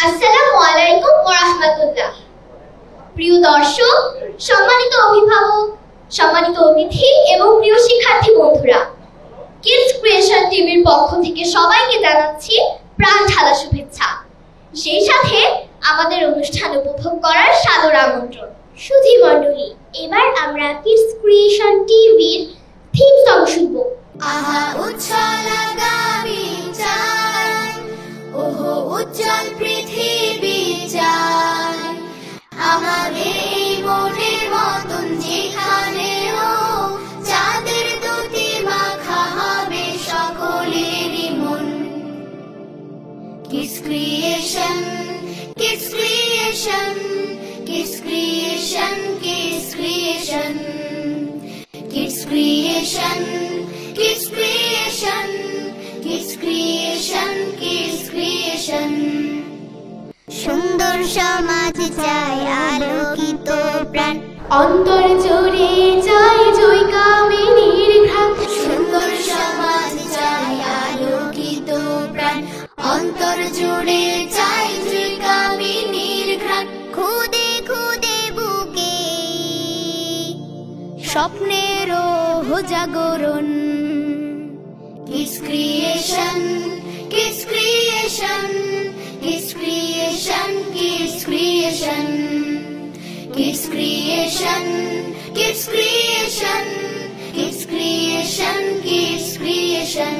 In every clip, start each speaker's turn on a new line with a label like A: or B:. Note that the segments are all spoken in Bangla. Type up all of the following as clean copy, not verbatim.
A: আসসালামু আলাইকুম ওয়া রাহমাতুল্লাহ। প্রিয় দর্শক, সম্মানিত অভিভাবক, সম্মানিত অতিথি এবং প্রিয় শিক্ষার্থী বন্ধুরা, কিডস ক্রিয়েশন টিভির পক্ষ থেকে সবাইকে জানাচ্ছি প্রাণ ঢালা শুভেচ্ছা। সেই সাথে আমাদের অনুষ্ঠান উপভোগ করার সাদর আমন্ত্রণ। সুধী মণ্ডলী, এবার আমরা কিডস ক্রিয়েশন টিভির থিম সং শুনব।
B: আহা উজ্জ্বল আগামী চাই, ওহো উজ্জ্বল পৃথিবী চাই, আমাদের এই মনের মতন যেখানেও চাঁদের দুটি মাখা হবে সকলেরই মন। Kids Creation, Kids Creation, Kids Creation, Kids Creation, Kids Creation, Kids Creation, Kids Creation, Kids Creation. সুন্দর সমাজ চাই, আলোকিত প্রাণ,
A: অন্তর জুড়ে চাই জয় কামিনীর ঘ্রাণ।
B: সুন্দর সমাজ চাই, আলোকিত প্রাণ, অন্তর জুড়ে চাই জয় কামিনীর ঘ্রাণ। খুদে খুদে বুকে স্বপ্নেরও জাগরণ। Kids Creation, Kids Creation, Kids Creation, Kids Creation, Kids Creation, Kids Creation, Kids Creation, Kids Creation.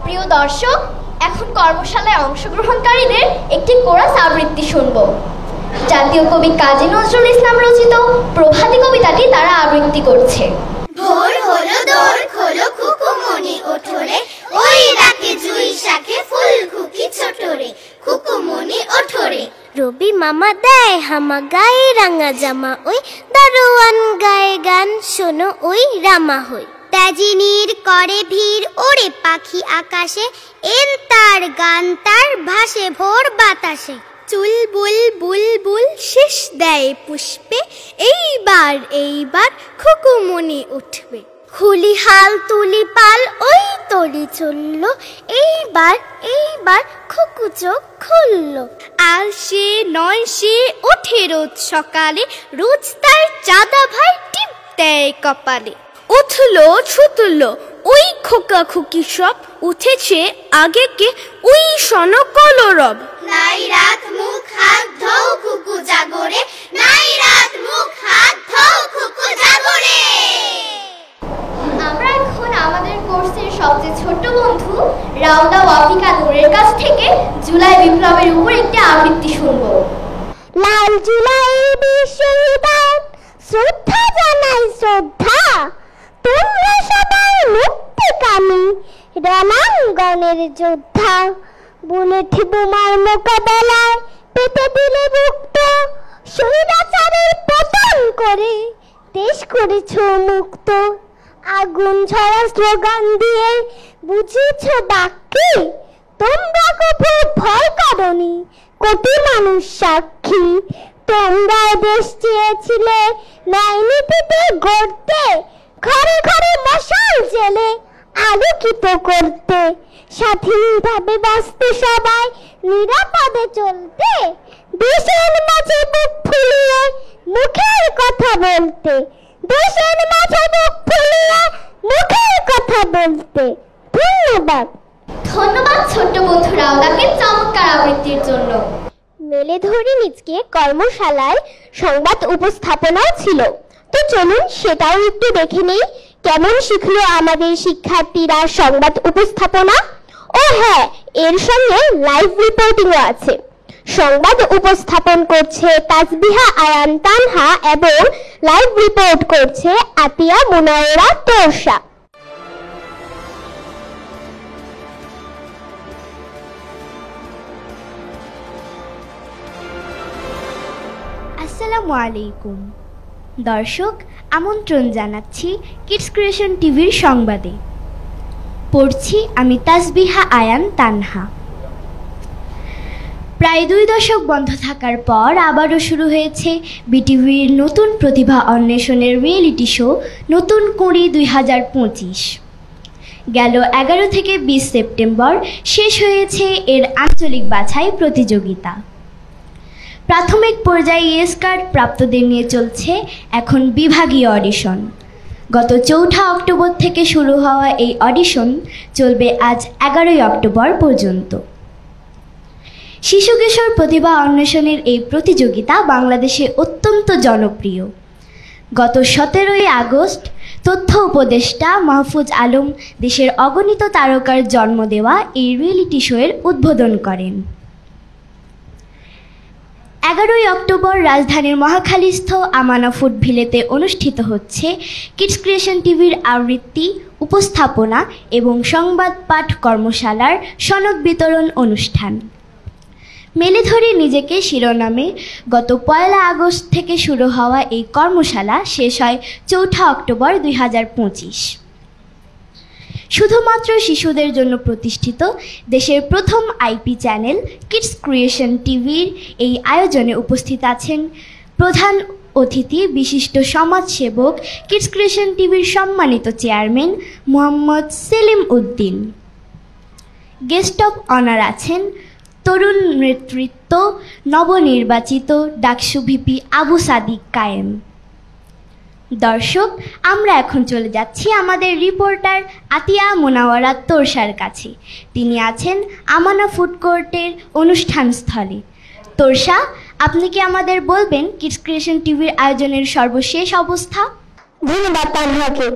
A: প্রিয় দর্শক, এখন কর্মশালায় অংশগ্রহণকারীদের একটি কোরাস আবৃত্তি শুনব। জাতীয় কবি কাজী নজরুল ইসলাম রচিত প্রভাতী কবিতাটি তারা আবৃত্তি করছে।
B: ভোর হলো, দোর খোলো, খুকুমনি ওঠরে, ওই ডাকে জুই শাখে ফুল খুকি ছোটরে, খুকুমনি ওঠরে। রবি মামা দেয় হামা, গায়ে রাঙা জামা, ওই দারোয়ান গায়ে গান, শোনো ওই রামা হই। তেজিনীর করে ভিড়, ওরে পাখি আকাশে, এন তার গান তার ভাসে ভোর বাতাসে। চুলবুল বুলবুল শেষ দেয় পুষ্পে, এইবার এইবার খুকুমনি উঠবে। খুলি হাল তুলি পাল, ওই তলি চলল, এইবার এইবার খুকু চোখ খুলল। আর সে নয় সে ওঠে রোজ সকালে, রোজ তার চাঁদা ভাই টিপ দেয় কপালে। উঠলো ছুটলো ওই খোকা খুকি সব, উঠেছে আগে কে ওই শোন কলরব। নাই রাত মুখ হাত ধৌ খুকু জাগরে, নাই রাত মুখ হাত ধৌ খুকু জাগরে।
A: আমরা এখন আমাদের কোর্সের সবচেয়ে ছোট্ট বন্ধু রাউদা ওয়াফিকা নূরের কাছ থেকে জুলাই বিপ্লবের উপর একটি আবৃত্তি শুনব।
B: লাল জুলাই বিশ্ববিদ্যালয় শ্রদ্ধা জানাই শ্রদ্ধা, তোমরা সবাই মুক্তিকামী রণাঙ্গনের যোদ্ধা। বুলেট বোমার মোকাবেলায় পেতে দিলে মুক্ত, স্বৈরাচারের পতন করে দেশ করেছ মুক্ত। আগুন ছড়া স্লোগান দিয়ে বুঝেছ বাক্যে, তোমরা কখনো ভয় করনি, কোটি মানুষ সাক্ষী। তোমরা দেশ চেয়েছিলে ন্যায় নীতিতে গড়তে, ঘরে ঘরে মশাল জেলে আলোকিত করতে। স্বাধীনভাবে বাঁচতে সবাই নিরাপদে চলতে, দেশের মাঝে বুক ফুলিয়ে মুখের কথা বলতে, দেশের মাঝে বুক ফুলিয়ে মুখের কথা বলতে। ধন্যবাদ।
A: ধন্যবাদ ছোট্ট বন্ধু রাউদাকে চমৎকার আবৃত্তির জন্য।
B: মেলে ধরে নিজকে কর্মশালায় সংবাদ উপস্থাপনাও ছিল, তো চলুন সেটাও একটু দেখে নেই কেমন শিখলো আমাদের শিক্ষার্থীরা সংবাদ উপস্থাপনা। ও হ্যাঁ, এর সঙ্গে লাইভ রিপোর্টিংও আছে। সংবাদ উপস্থাপন করছে তাসবিহা আয়ান তানহা এবং লাইভ রিপোর্ট করছে আতিয়া মুনায়েরা তোরশা।
C: আসসালামু আলাইকুম দর্শক, আমন্ত্রণ জানাচ্ছি কিডস ক্রিয়েশন টিভির সংবাদে। পড়ছি আমি তাসবিহা আয়ান তানহা। প্রায় 2 দশক বন্ধ থাকার পর আবারও শুরু হয়েছে বিটিভির নতুন প্রতিভা অন্বেষণের রিয়েলিটি শো নতুন কুঁড়ি 2025। গেল 11 থেকে 20 সেপ্টেম্বর শেষ হয়েছে এর আঞ্চলিক বাছাই প্রতিযোগিতা। প্রাথমিক পর্যায়ে ইয়েস কার্ড প্রাপ্তদের নিয়ে চলছে এখন বিভাগীয় অডিশন। গত 4 অক্টোবর থেকে শুরু হওয়া এই অডিশন চলবে আজ 11 অক্টোবর পর্যন্ত। শিশু কিশোর প্রতিভা অন্বেষণের এই প্রতিযোগিতা বাংলাদেশে অত্যন্ত জনপ্রিয়। গত 17 আগস্ট তথ্য উপদেষ্টা মাহফুজ আলম দেশের অগণিত তারকার জন্ম দেওয়া এই রিয়েলিটি শোয়ের উদ্বোধন করেন। 11 অক্টোবর রাজধানীর মহাখালীস্থ আমানা ফুড ভিলেতে অনুষ্ঠিত হচ্ছে কিডস ক্রিয়েশন টিভির আবৃত্তি, উপস্থাপনা এবং সংবাদ পাঠ কর্মশালার সনদ বিতরণ অনুষ্ঠান। মেলে ধরে নিজেকে শিরোনামে গত 1 আগস্ট থেকে শুরু হওয়া এই কর্মশালা শেষ হয় 4 অক্টোবর 2025। শুধুমাত্র শিশুদের জন্য প্রতিষ্ঠিত দেশের প্রথম আইপি চ্যানেল কিডস ক্রিয়েশন টিভির এই আয়োজনে উপস্থিত আছেন প্রধান অতিথি বিশিষ্ট সমাজসেবক, কিডস ক্রিয়েশন টিভির সম্মানিত chairman Mohammad Selim Uddin. Guest of honour আছেন তরুণ নেতৃত্ব নবনির্বাচিত ডাকসু ভিপি আবু সাদিক কায়েম। দর্শক, আমরা এখন চলে যাচ্ছি আমাদের রিপোর্টার আতিয়া মোনাওয়ারা তোরসার কাছে। তিনি আছেন আমানা ফুড কোর্টের অনুষ্ঠানস্থলে। তোরসা, আপনি কি আমাদের বলবেন কিডস ক্রিয়েশন টিভির আয়োজনের সর্বশেষ অবস্থা?
B: ধন্যবাদ তানহাকে।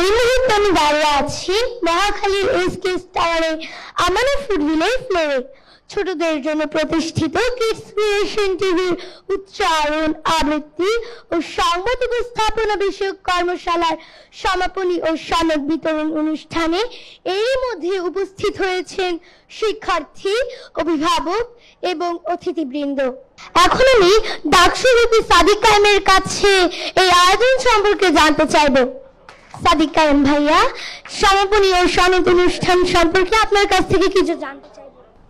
B: এই মুহূর্তে আমি দাঁড়িয়ে আছি মহাখালীর এসকে টাওয়ারে আমানা ফুড ভিলের ফ্লোরে। ছোটদের জন্য প্রতিষ্ঠিত কিডস ক্রিয়েশন টিভির উচ্চারণ, আবৃত্তি ও সংবাদ উপস্থাপনা বিষয়ক কর্মশালার সমাপনী ও সনদ বিতরণ অনুষ্ঠানে এর মধ্যে উপস্থিত হয়েছেন শিক্ষার্থী, অভিভাবক এবং অতিথিবৃন্দ। এখন আমি ডাকসু ভিপি সাদিক কায়েমের কাছে এই আয়োজন সম্পর্কে জানতে চাইব। সাদিক কায়েম ভাইয়া, সমাপনী ও সনদ অনুষ্ঠান সম্পর্কে আপনার কাছ থেকে কিছু জানতে চাইব।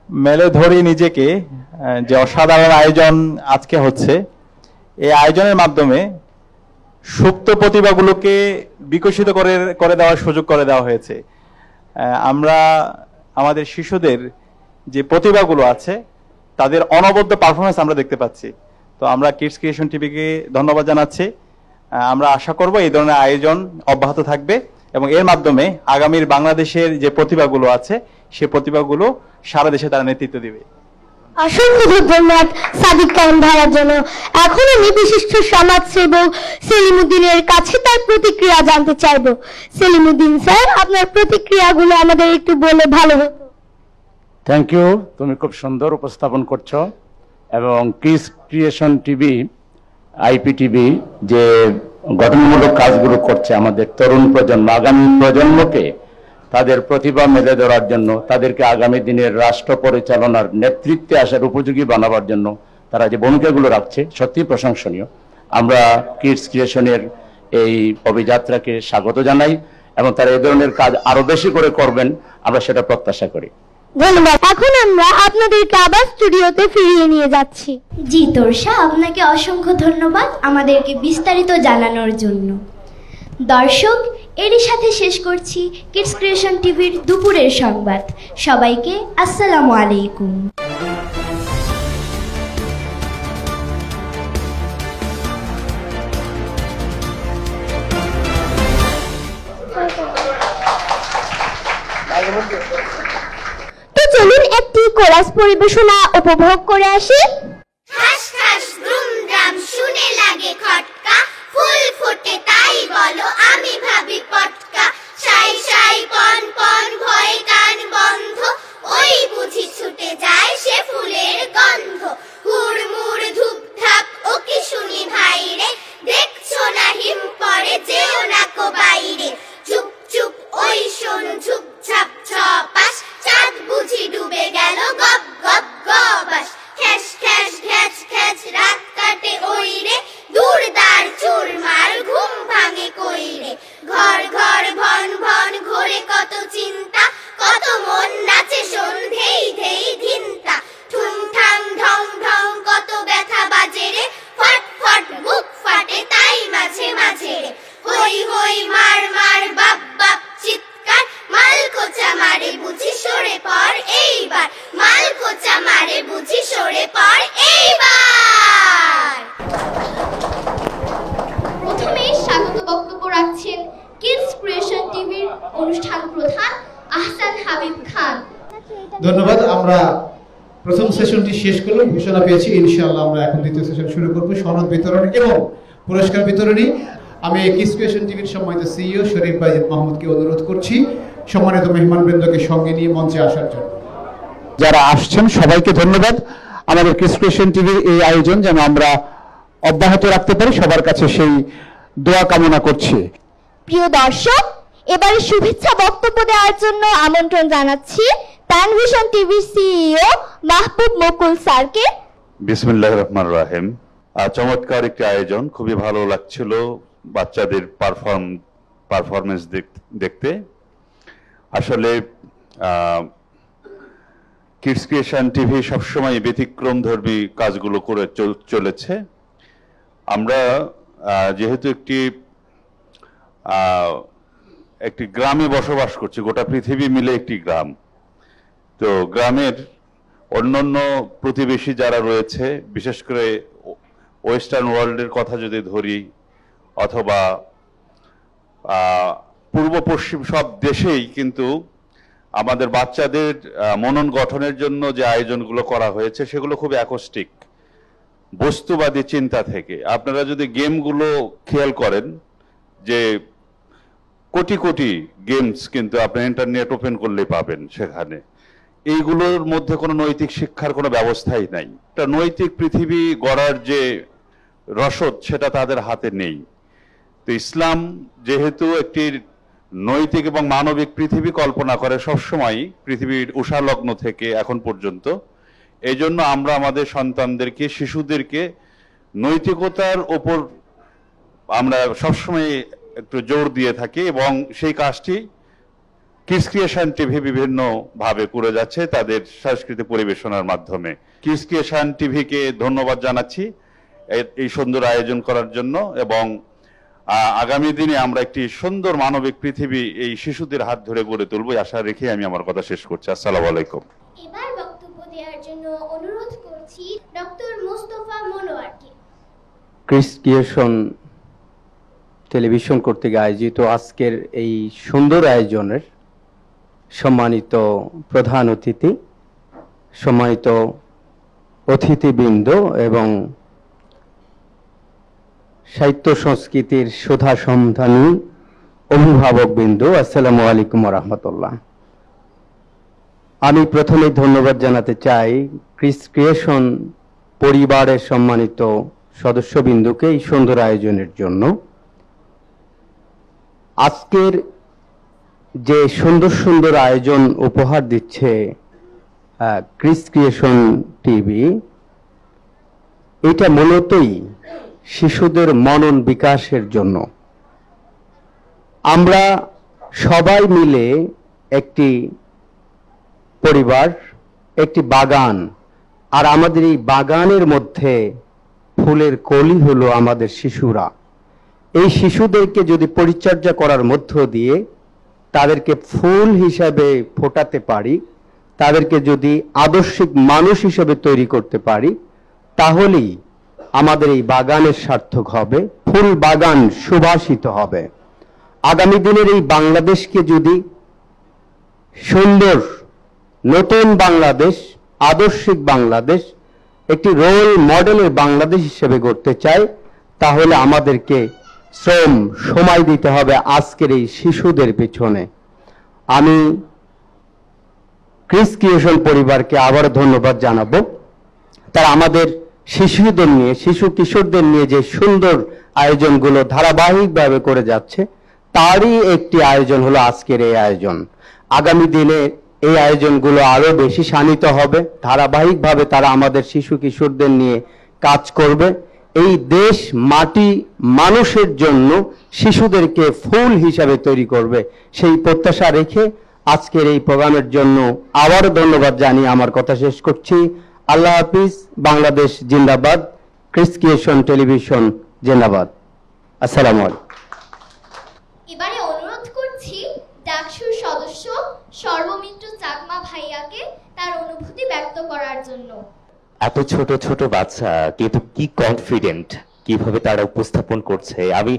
D: মেলে ধরি নিজেকে যে অসাধারণ আয়োজন আজকে হচ্ছে, এই আয়োজনের মাধ্যমে সুপ্ত প্রতিভাগুলোকে বিকশিত করে দেওয়ার সুযোগ করে দেওয়া হয়েছে। আমরা আমাদের শিশুদের যে প্রতিভাগুলো আছে তাদের অনবদ্য পারফরমেন্স আমরা দেখতে পাচ্ছি। তো আমরা কিডস ক্রিয়েশন টিভিকে ধন্যবাদ জানাচ্ছি। আমরা আশা করব এই ধরনের আয়োজন অব্যাহত থাকবে এবং এর মাধ্যমে আগামীর বাংলাদেশের যে প্রতিভাগুলো আছে সে প্রতিভাগুলো সারা দেশে তারা নেতৃত্ব দিবে।
B: অসংখ্য ধন্যবাদ সাদিক কায়েম ভাইয়ার জন্য। এখন আমি বিশিষ্ট সমাজসেবক সেলিম উদ্দিনের কাছে তার প্রতিক্রিয়া জানতে চাইব। সেলিম উদ্দিন স্যার, আপনার প্রতিক্রিয়াগুলো আমাদের একটু বলে ভালো হতো।
E: থ্যাংক ইউ, তুমি খুব সুন্দর উপস্থাপন করছো এবং Kids Creation TV, IP TV যে গঠনমূলক কাজগুলো করছে আমাদের তরুণ প্রজন্ম, আগামী প্রজন্মকে তাদের প্রতিভা মেলে ধরার জন্য, তাদেরকে আগামী দিনের রাষ্ট্র পরিচালনার নেতৃত্বে আসার উপযোগী বানাবার জন্য তারা যে ভূমিকাগুলো রাখছে সত্যি প্রশংসনীয়। আমরা কিডস ক্রিয়েশনের এই অভিযাত্রাকে স্বাগত জানাই এবং তারা এই ধরনের কাজ আরো বেশি করে করবেন, আমরা সেটা প্রত্যাশা করি।
B: ধন্যবাদ। এখন আমরা আপনাদেরকে আবার স্টুডিওতে ফিরিয়ে নিয়ে যাচ্ছি।
C: জি তোরসা, আপনাকে অসংখ্য ধন্যবাদ আমাদেরকে বিস্তারিত জানানোর জন্য। দর্শক, এরই সাথে শেষ করছি কিডস ক্রিয়েশন টিভির দুপুরের সংবাদ। সবাইকে আসসালামু আলাইকুম।
B: তো চলুন একটি কোরাস পরিবেশনা উপভোগ করে আসি।
F: ঠাস ঠাস দ্রুম দ্রাম শুনে লাগে খটকা, ফুল ফোটে তাই বলো আমি ভাবি পটকা, সাই সাই পন পন ভয়ে কান বন্ধ, ওই বুঝি ছুটে যায় সে ফুলের গন্ধ, হুড়মুড় ধূপ ধাপ ও কি শুনি ভাইরে, দেখছো না হিম পড়ে যেও না কো বাইরে, চুপ চুপ ওই শোন ঝুপঝাপ ছপাস, চাঁদ বুঝি ডুবে গেল গপ গপ গবাস, খ্যাস খ্যাস ঘ্যাচ খ্যাচ রাত কাটে ওই রে, দূর দাঁড় চুরমার ঘুম ভাঙে কই রে, ঘর ঘর ভন ভন ঘোরে কত চিন্তা, কত মন নাচে সন্ধেই ধেই ঘিন্তা, ঠুং ঠাং ঢং ঢং কত ব্যথা বাজে রে, ফট ফট বুক ফাটে তাই মাঝে মাঝে রে, হই হই মার মার বাপ বাপ চিৎকার, মা
G: ধন্যবাদ। আমরা প্রথম সেশনটি শেষ করলাম, ঘোষণা পেয়েছি, ইনশাআল্লাহ আমরা এখন দ্বিতীয় সেশন শুরু করব, সনদ বিতরণ এবং পুরস্কার বিতরণী। আমি কিস ক্রিয়েশন টিভির সম্মানিত সিইও শরীফ বাইজিদ মাহমুদকে অনুরোধ করছি সম্মানিত মেহমানবৃন্দকে সঙ্গে নিয়ে মঞ্চে আসার জন্য।
H: যারা আসছেন সবাইকে ধন্যবাদ। আমাদের কিস ক্রিয়েশন টিভির এই আয়োজন যেন আমরা অব্যাহত রাখতে পারি, সবার কাছে সেই দোয়া কামনা করছি।
B: প্রিয় দর্শক, এবারে শুভেচ্ছা বক্তব্য দেওয়ার জন্য আমন্ত্রণ জানাচ্ছি প্যানভিশন টিভির সিইও মাহবুব মুকুল স্যারকে।
I: বিসমিল্লাহির রহমানির রহিম। চমৎকার একটি আয়োজন, খুবই ভালো লাগছিল বাচ্চাদের পারফরমেন্স দেখতে। আসলে কিডস ক্রিয়েশন টিভি সবসময় ব্যতিক্রমধর্মী কাজগুলো করে চলেছে। আমরা যেহেতু একটি গ্রামে বসবাস করছি, গোটা পৃথিবী মিলে একটি গ্রাম, তো গ্রামের অন্যান্য প্রতিবেশী যারা রয়েছে, বিশেষ করে ওয়েস্টার্ন ওয়ার্ল্ডের কথা যদি ধরি, অথবা পূর্ব পশ্চিম সব দেশেই কিন্তু আমাদের বাচ্চাদের মনন গঠনের জন্য যে আয়োজনগুলো করা হয়েছে সেগুলো খুব অ্যাকোস্টিক, বস্তুবাদী চিন্তা থেকে। আপনারা যদি গেমগুলো খেয়াল করেন, যে কোটি কোটি গেমস কিন্তু আপনি ইন্টারনেট ওপেন করলেই পাবেন, সেখানে এইগুলোর মধ্যে কোনো নৈতিক শিক্ষার কোনো ব্যবস্থাই নাই। একটা নৈতিক পৃথিবী গড়ার যে রসদ সেটা তাদের হাতে নেই। তো ইসলাম যেহেতু একটি নৈতিক এবং মানবিক পৃথিবী কল্পনা করে সবসময়, পৃথিবীর উষালগ্ন থেকে এখন পর্যন্ত, এই জন্য আমরা আমাদের সন্তানদেরকে, শিশুদেরকে নৈতিকতার ওপর আমরা সবসময় একটু জোর দিয়ে থাকি, এবং সেই কাজটি কিডস ক্রিয়েশন টিভি বিভিন্ন ভাবে করে যাচ্ছে তাদের সাংস্কৃতিক পরিবেশনার মাধ্যমে। কিডস ক্রিয়েশন টিভিকে ধন্যবাদ জানাচ্ছি এই সুন্দর আয়োজন করার জন্য, এবং আগামী দিনে আমরা একটি সুন্দর মানবিক পৃথিবী এই শিশুদের হাত ধরে গড়ে তুলব, আশা রেখে আমি আমার কথা শেষ করছি। আসসালামু আলাইকুম।
A: এবার বক্তব্য দেওয়ার জন্য অনুরোধ করছি ডক্টর মোস্তফা মনোয়ারকে।
J: কিডস ক্রিয়েশন টেলিভিশন কর্তৃক আয়োজিত আজকের এই সুন্দর আয়োজনের সম্মানিত প্রধান অতিথি, সম্মানিত অতিথিবৃন্দ এবং সাহিত্য সংস্কৃতির সুধা সন্ধানী অভিভাবকবৃন্দ, আসসালামু আলাইকুম ওয়া রাহমাতুল্লাহ। আমি প্রথমে ধন্যবাদ জানাতে চাই কিডস ক্রিয়েশন পরিবারের সম্মানিত সদস্যবৃন্দকে এই সুন্দর আয়োজনের জন্য। আজকের যে সুন্দর সুন্দর আয়োজন উপহার দিচ্ছে কিডস ক্রিয়েশন টিভি, এটা মূলতই শিশুদের মনন বিকাশের জন্য। আমরা সবাই মিলে একটি পরিবার, একটি বাগান, আর আমাদের এই বাগানের মধ্যে ফুলের কলি হলো আমাদের শিশুরা। এই শিশুদেরকে যদি পরিচর্যা করার মধ্য দিয়ে তাদেরকে ফুল হিসাবে ফোটাতে পারি, তাদেরকে যদি আদর্শিক মানুষ হিসেবে তৈরি করতে পারি, তাহলেই আমাদের এই বাগানের সার্থক হবে, ফুল বাগান সুবাসিত হবে। আগামী দিনের এই বাংলাদেশকে যদি সুন্দর নতুন বাংলাদেশ, আদর্শিক বাংলাদেশ, একটি রোল মডেলের বাংলাদেশ হিসেবে গড়তে চাই, তাহলে আমাদেরকে শ্রম সময় দিতে হবে আজকের এই শিশুদের পেছনে। আমি কিডস ক্রিয়েশন পরিবারকে আবার ধন্যবাদ জানাবো। তারা আমাদের শিশুদের নিয়ে, শিশু কিশোরদের নিয়ে যে সুন্দর আয়োজনগুলো ধারাবাহিকভাবে করে যাচ্ছে, তারই একটি আয়োজন হলো আজকের এই আয়োজন। আগামী দিনে এই আয়োজনগুলো আরো বেশি শানিত হবে, ধারাবাহিকভাবে তারা আমাদের শিশু কিশোরদের নিয়ে কাজ করবে। এই দেশ, মাটি, মানুষের জন্য শিশুদেরকে ফুল হিসাবে তৈরি করবে, সেই প্রত্যাশা রেখে আজকের এই প্রোগ্রামের জন্য আবারও ধন্যবাদ জানিয়ে আমার কথা শেষ করছি। আল্লাহ হাফিজ। বাংলাদেশ জিন্দাবাদ। কিডস ক্রিয়েশন টেলিভিশন জিন্দাবাদ। আসসালামু আলাইকুম।
A: এবারে অনুরোধ করছি ডাকসুর সদস্য সর্বমিত্র চাকমা ভাইয়াকে তার অনুভূতি ব্যক্ত করার জন্য।
K: এত ছোট ছোট বাচ্চা কিন্তু কি কনফিডেন্ট, কিভাবে তারা উপস্থাপন করছে, আমি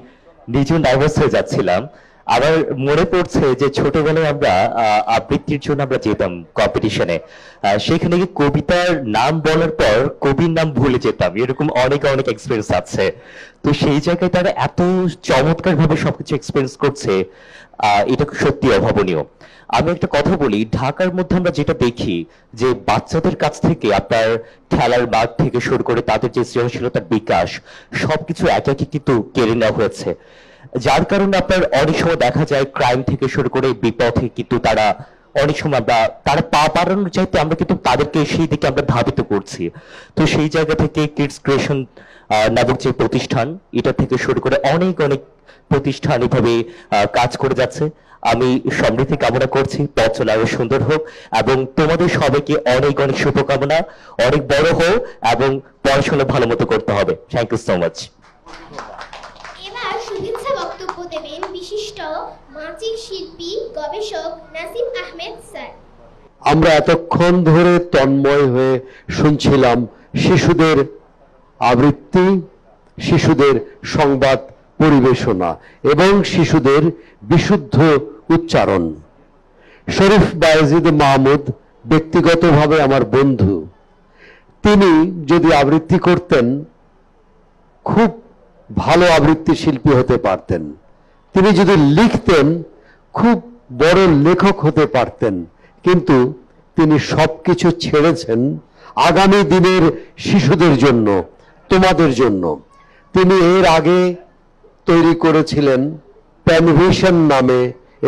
K: নিজেও নার্ভাস হয়ে যাচ্ছিলাম। আমার মনে পড়ছে যে ছোটবেলায় আমরা আবৃত্তির জন্য আমরা যেতাম কম্পিটিশনে, সেখানে গিয়ে কবিতার নাম বলার পর কবির নাম ভুলে যেতাম, এরকম অনেক অনেক এক্সপিরিয়েন্স আছে। তো সেই জায়গায় তারা এত চমৎকার ভাবে সবকিছু এক্সপিরিয়েন্স করছে, এটা সত্যি অভাবনীয়। আমি একটা কথা বলি, ঢাকার মধ্যে আমরা যেটা দেখি যে বাচ্চাদের কাছ থেকে আপনার খেলার মাঠ থেকে শুরু করে তাদের যে সৃজনশীলতার বিকাশ সবকিছু একে একে কিন্তু কেড়ে নেওয়া হয়েছে, যার কারণে আপনার অনেক সময় দেখা যায় ক্রাইম থেকে শুরু করে বিপথে কিন্তু তারা অনেক সময় তারা পা বাড়ানোর চাইতে আমরা কিন্তু তাদেরকে সেই দিকে আমরা ধাবিত করছি। তো সেই জায়গা থেকে কিডস ক্রিয়েশন নামক যে প্রতিষ্ঠান, এটা থেকে শুরু করে অনেক অনেক প্রতিষ্ঠান এভাবে কাজ করে যাচ্ছে। আমি সমৃদ্ধি কামনা করছি, পথ চলা আরো সুন্দর হোক এবং তোমাদের সবাইকে অনেক অনেক শুভকামনা, অনেক বড় হোক এবং পড়াশোনা ভালো মতো করতে হবে। Thank you so much.
B: এবার শুভেচ্ছা বক্তব্য দেবেন বিশিষ্ট মানসিক শিল্পী গবেষক নাসিম আহমেদ স্যার।
L: আমরা এতক্ষণ ধরে তন্ময় হয়ে শুনছিলাম শিশুদের আবৃত্তি, শিশুদের সংবাদ পরিবেশনা এবং শিশুদের বিশুদ্ধ উচ্চারণ। শরীফ বায়েজিদ মাহমুদ ব্যক্তিগতভাবে আমার বন্ধু। তিনি যদি আবৃত্তি করতেন খুব ভালো আবৃত্তি শিল্পী হতে পারতেন, তিনি যদি লিখতেন খুব বড় লেখক হতে পারতেন, কিন্তু তিনি সবকিছু ছেড়েছেন আগামী দিনের শিশুদের জন্য, তোমাদের জন্য। তিনি এর আগে তৈরি করেছিলেন প্যানভিশন নামে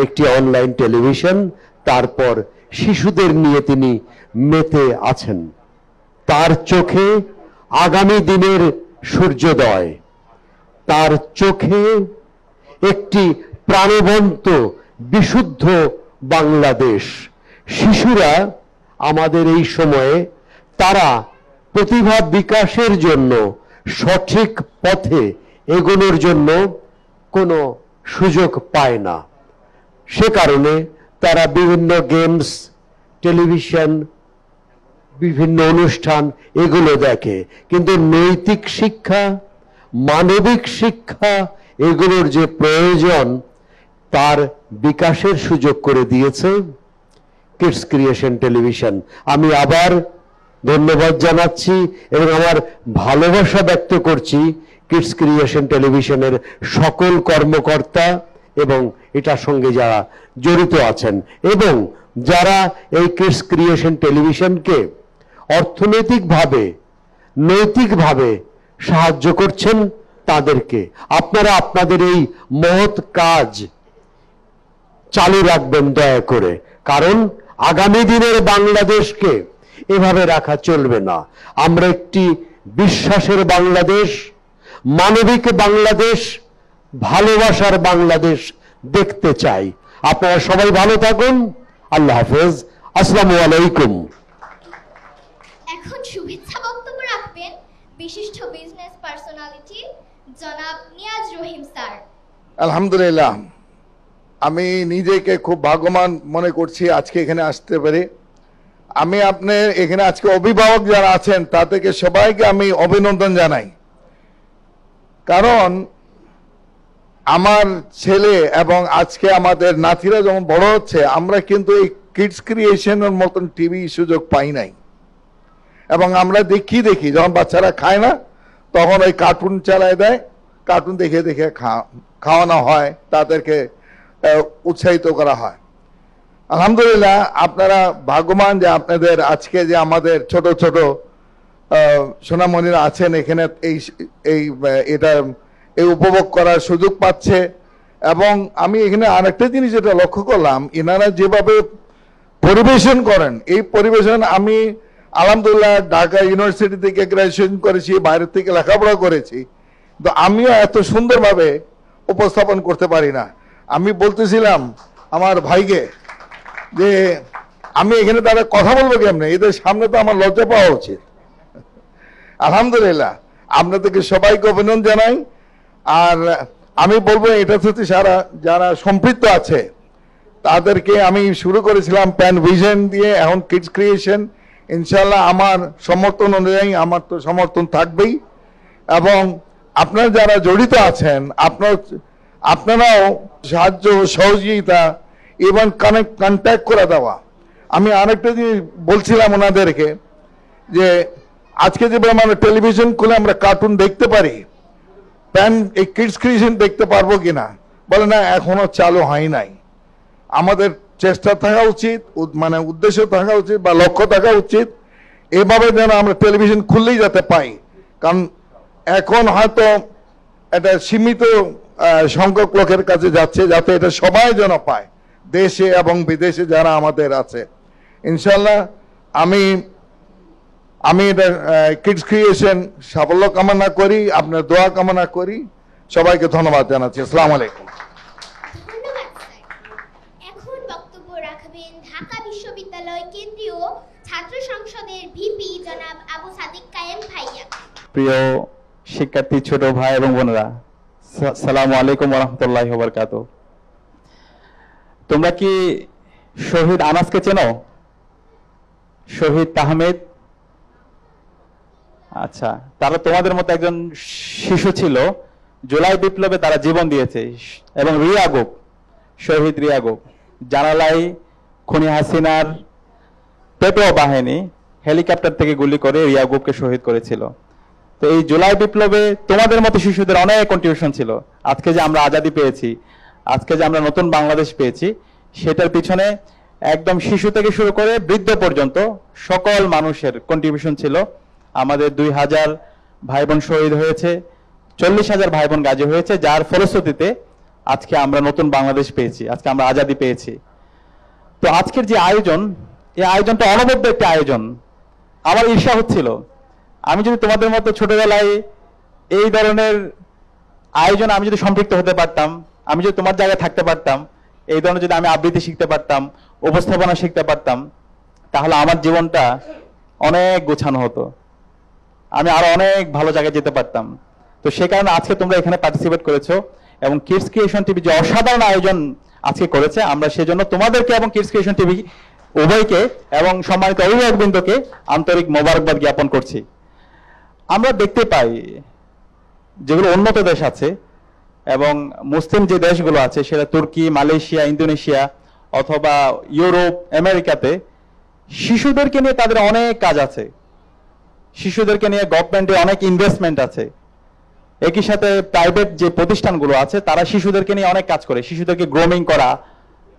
L: একটি অনলাইন টেলিভিশন, তারপর শিশুদের নিয়ে তিনি মেতে আছেন। তার চোখে আগামী দিনের সূর্যোদয়, তার চোখে একটি প্রাণবন্ত বিশুদ্ধ বাংলাদেশ। শিশুরা আমাদের এই সময়ে তারা প্রতিভা বিকাশের জন্য সঠিক পথে এগোনোর জন্য কোনো সুযোগ পায় না, সে কারণে তারা বিভিন্ন গেমস, টেলিভিশন, বিভিন্ন অনুষ্ঠান এগুলো দেখে, কিন্তু নৈতিক শিক্ষা, মানবিক শিক্ষা এগুলোর যে প্রয়োজন তার বিকাশের সুযোগ করে দিয়েছে কিডস ক্রিয়েশন টেলিভিশন। আমি আবার ধন্যবাদ জানাচ্ছি এবং আমার ভালোবাসা ব্যক্ত করছি কিডস ক্রিয়েশন টেলিভিশনের সকল কর্মকর্তা এবং এটার সঙ্গে যারা জড়িত আছেন এবং যারা এই কিডস ক্রিয়েশন টেলিভিশনকে অর্থনৈতিকভাবে, নৈতিকভাবে সাহায্য করছেন তাদেরকে। আপনারা আপনাদের এই মহৎ কাজ চালু রাখবেন দয়া করে, কারণ আগামী দিনের বাংলাদেশকে এভাবে রাখা চলবে না। আমরা একটি বিশ্বাসের বাংলাদেশ, মানবিক বাংলাদেশ, ভালোবাসার বাংলাদেশ দেখতে চাই। আপনারা সবাই ভালো থাকুন। আল্লাহ হাফেজ। আসসালামু আলাইকুম।
A: এখন শুভেচ্ছা বক্তব্য রাখবেন বিশিষ্ট বিজনেস পার্সোনালিটি জনাব নিয়াজ রহিম স্যার।
M: আলহামদুলিল্লাহ, আমি নিজেকে খুব ভাগ্যবান মনে করছি আজকে এখানে আসতে পেরে। আমি আপনার এখানে আজকে অভিভাবক যারা আছেন তাদেরকে সবাইকে আমি অভিনন্দন জানাই, কারণ আমার ছেলে এবং আজকে আমাদের নাতিরা যখন বড় হচ্ছে, আমরা কিন্তু এই কিডস ক্রিয়েশনের মতন টিভি সুযোগ পাই নাই। এবং আমরা দেখি যখন বাচ্চারা খায় না তখন ওই কার্টুন চালায় দেয়, কার্টুন দেখে দেখে খাওয়ানো হয়, তাদেরকে উৎসাহিত করা হয়। আলহামদুলিল্লাহ, আপনারা ভাগ্যবান যে আপনাদের আজকে যে আমাদের ছোট ছোট সোনামণিরা আছেন এখানে এই উপভোগ করার সুযোগ পাচ্ছে। এবং আমি এখানে আরেকটা জিনিস যেটা লক্ষ্য করলাম, এনারা যেভাবে পরিবেশন করেন, এই পরিবেশন আমি আলহামদুলিল্লাহ ঢাকা ইউনিভার্সিটি থেকে গ্রাজুয়েশন করেছি, বাইরের থেকে লেখাপড়া করেছি, তো আমিও এত সুন্দরভাবে উপস্থাপন করতে পারি না। আমি বলতেছিলাম আমার ভাইকে যে আমি এখানে তারা কথা বলবো কেমনে, এদের সামনে তো আমার লজ্জা পাওয়া উচিত। আলহামদুলিল্লাহ, আপনাদেরকে সবাইকে অভিনন্দন জানাই। আর আমি বলবো এটা হচ্ছে যারা সম্পৃক্ত আছে তাদেরকে আমি শুরু করেছিলাম প্যান ভিশন দিয়ে, এখন কিডস ক্রিয়েশন। ইনশাল্লাহ আমার সমর্থন অনুযায়ী আমার তো সমর্থন থাকবেই। এবং আপনারা যারা জড়িত আছেন, আপনারাও সাহায্য সহযোগিতা এবং কন্ট্যাক্ট করে দেওয়া। আমি আরেকটা জিনিস বলছিলাম ওনাদেরকে যে আজকে যে আমরা টেলিভিশন খুলে আমরা কার্টুন দেখতে পারি, এই কিডস ক্রিয়েশন দেখতে পারবো কিনা, বলে না এখনো চালু হয় নাই। আমাদের চেষ্টা থাকা উচিত, মানে উদ্দেশ্য থাকা উচিত বা লক্ষ্য থাকা উচিত এভাবে যেন আমরা টেলিভিশন খুললেই যাতে পাই। কারণ এখন হয়তো এটা সীমিত সংখ্যক লোকের কাছে যাচ্ছে, যাতে এটা সবাই যেন পায়, দেশে এবং বিদেশে যারা আমাদের আছে। ইনশাল্লাহ আমি এটা কিডস ক্রিয়েশন সাফল্য কামনা করি, আপনার দোয়া কামনা করি। সবাইকে ধন্যবাদ জানাচ্ছি। আসসালামু আলাইকুম।
B: ধন্যবাদ স্যার। এখন বক্তব্য রাখবেন ঢাকা বিশ্ববিদ্যালয় কেন্দ্রীয় ছাত্র সংসদের ভিপি জনাব আবু সাদিক কায়েম ভাইয়া।
D: প্রিয় শিক্ষার্থী ছোট ভাই এবং বোনেরা, আসসালামু আলাইকুম ওয়া রাহমাতুল্লাহি ওয়া বারাকাতুহু। তোমরা কি শহীদ আনাসকে চেনো? শহীদ তাহমেদ? আচ্ছা, তারা তোমাদের মতো একজন শিশু ছিল, জুলাই বিপ্লবে তারা জীবন দিয়েছে। এবং রিয়াগুপ, শহীদ রিয়াগুপ, জানালাই খুনি হাসিনার পেটোয়া বাহিনী হেলিকপ্টার থেকে গুলি করে রিয়াগুপকে শহীদ করেছিল। তো এই জুলাই বিপ্লবে তোমাদের মতো শিশুদের অনেক কন্ট্রিবিউশন ছিল। আজকে যে আমরা আজাদি পেয়েছি, আজকে যে আমরা নতুন বাংলাদেশ পেয়েছি, সেটার পিছনে একদম শিশু থেকে শুরু করে বৃদ্ধ পর্যন্ত সকল মানুষের কন্ট্রিবিউশন ছিল। আমাদের 2000 ভাই বোন শহীদ হয়েছে, 40,000 ভাই বোন গাজী হয়েছে, যার ফলশ্রুতিতে আজকে আমরা নতুন বাংলাদেশ পেয়েছি, আজকে আমরা আজাদি পেয়েছি। তো আজকের যে আয়োজন, এই আয়োজনটা অনবদ্য একটা আয়োজন। আমার ঈর্ষা হচ্ছিল, আমি যদি তোমাদের মতো ছোটবেলায় এই ধরনের আয়োজন আমি যদি সম্পৃক্ত হতে পারতাম, আমি যদি তোমার জায়গায় থাকতে পারতাম, এই ধরনের যদি আমি আবৃত্তি শিখতে পারতাম, উপস্থাপনা শিখতে পারতাম, তাহলে আমার জীবনটা অনেক গোছানো হতো, আমি আরো অনেক ভালো জায়গায় যেতে পারতাম। তো সে কারণে আজকে তোমরা এখানে পার্টিসিপেট করেছো এবং কিডস ক্রিয়েশন টিভি যে অসাধারণ আয়োজন আজকে করেছে, আমরা সেজন্য তোমাদেরকে এবং কিডস ক্রিয়েশন টিভি উভয়কে এবং সম্মানিত অভিভাবকবৃন্দকে আন্তরিক মোবারকবাদ জ্ঞাপন করছি। আমরা দেখতে পাই যেগুলো উন্নত দেশ আছে এবং মুসলিম যে দেশগুলো আছে, সেটা তুর্কি, মালয়েশিয়া, ইন্দোনেশিয়া অথবা ইউরোপ, আমেরিকাতে শিশুদেরকে নিয়ে তাদের অনেক কাজ আছে, শিশুদেরকে নিয়ে গভর্নমেন্টের অনেক ইনভেস্টমেন্ট আছে। একই সাথে প্রাইভেট যে প্রতিষ্ঠানগুলো আছে তারা শিশুদেরকে নিয়ে অনেক কাজ করে, শিশুদেরকে গ্রোমিং করা,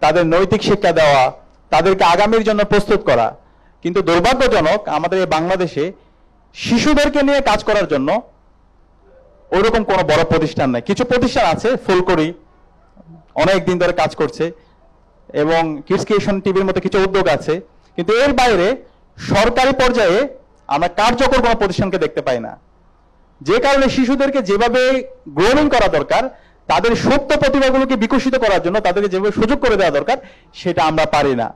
D: তাদের নৈতিক শিক্ষা দেওয়া, তাদেরকে আগামীর জন্য প্রস্তুত করা। কিন্তু দুর্ভাগ্যজনক আমাদের এই বাংলাদেশে শিশুদেরকে নিয়ে কাজ করার জন্য ওইরকম কোনো বড় প্রতিষ্ঠান নাই। কিছু প্রতিষ্ঠান আছে, ফুলকড়ি অনেক দিন ধরে কাজ করছে এবং কিডস ক্রিয়েশন টিভির মতো কিছু উদ্যোগ আছে, কিন্তু এর বাইরে সরকারি পর্যায়ে আমরা কার্যকর কোনো প্রতিষ্ঠানকে দেখতে পাই না। যে কারণে শিশুদেরকে যেভাবে গ্রোমিং করা দরকার, তাদের সুপ্ত প্রতিভাগুলোকে বিকশিত করার জন্য তাদেরকে যেভাবে সুযোগ করে দেওয়া দরকার, সেটা আমরা পারি না।